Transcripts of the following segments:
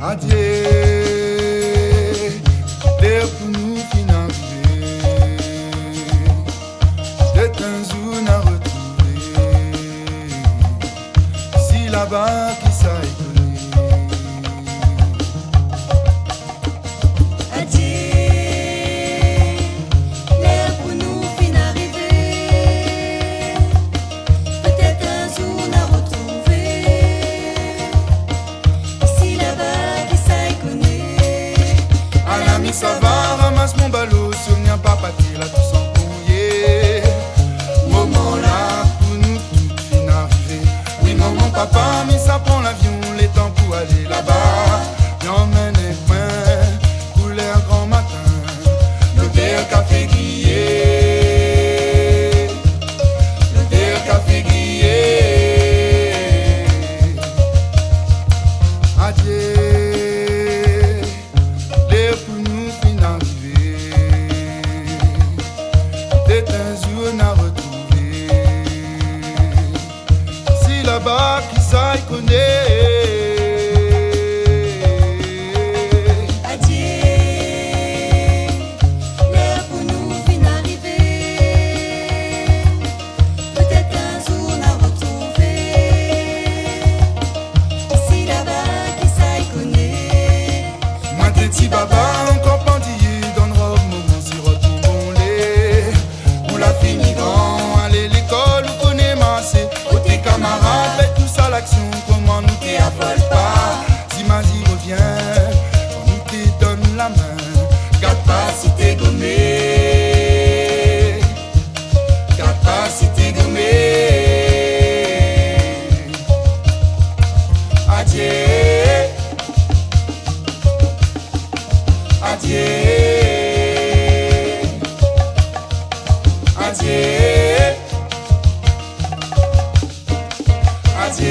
Adieu, l'air pour nous financer. C'est un jour à retrouver. Si là-bas qui s'aille donner. Adieu, l'air pour nous fin arriver. Peut-être un jour à retrouver. Si là-bas qui s'aille connaît. À l'ami ça va, ramasse mon ballot. Souviens pas pâtir là tout sans brouiller. Moment là pour nous toutes fin arriver. Oui maman papa, mais ça prend l'avion. Les temps pour aller là-bas. J'emmène un point, couleur grand matin. L'odeur café grillé. L'odeur café grillé. Adieu, l'air pour nous fin arriver. C'est un jour à retrouver. Si là-bas qui s'aille connaît. Adieu, l'air pour nous fin arriver. Peut-être un jour à retrouver. Si là-bas qui s'aille connaît. Moi t'es petit baba, encore pendillé. Donnera au moment si retournons les. On l'a fini grand, aller l'école, on connaît massé. Oh tes camarades, faites tout ça l'action. Comment nous t'y affole pas. Si Mazie revient, on nous te donne la main. Garde pas si t'es gommé. Garde pas si t'es gommé. Adieu. Adieu, adieu, adieu.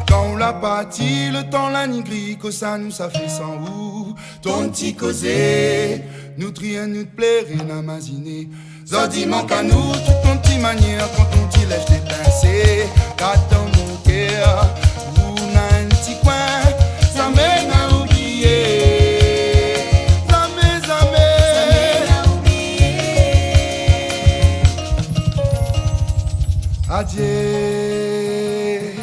Quand on l'a parti, le temps la nigri, que ça nous ça fait sans ou. Ton petit causé, nous trien, nous te plairait, n'amaziner. Zodi manque à nous, tout ton petit manière, quand on t'y lèche des pincées. Car dans mon cœur, où n'a un petit coin, ça mène à oublier. Jamais, jamais. Adieu,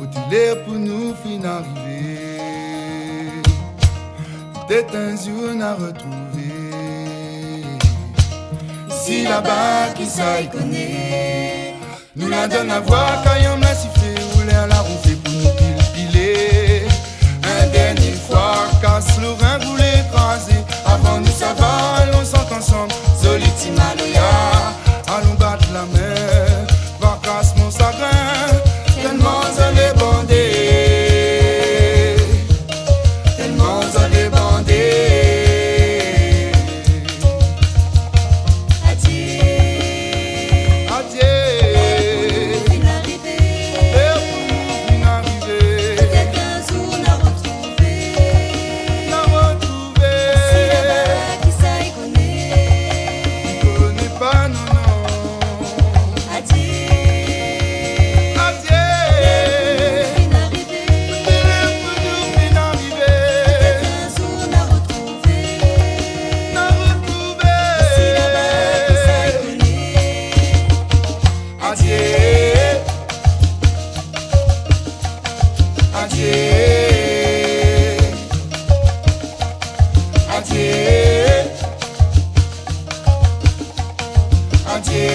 où tu l'es pour nous fin arriver. Peut-être un jour à retrouver. Si là-bas qui s'aille connaît. Nous la donne à voir quand y'en a sifflé. Ou l'air la roufée pour nous piler. Un dernier fois, casse le rein, vous l'écraser. Avant nous ça va, allons s'entendre ensemble. Soliti Maloya, allons battre la mer. Va casse mon chagrin, tellement elle est bandée. Tellement elle est bandée. Adieu, Adieu, fin arriver. l'air pour nous fin arriver. Peut-être un jour à retrouver. La retrouver. Si là-bas qui s'aille connaît. Connais pas, non, non. Adieu, Adieu, fin arriver. l'air pour nous fin arriver. Peut-être un jour à retrouver. La retrouver. Si là-bas qui s'aille connaît. Adieu, adieu, adieu, adieu,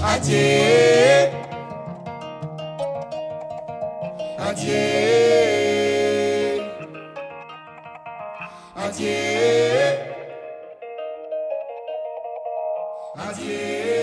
adieu, adieu, adieu, adieu.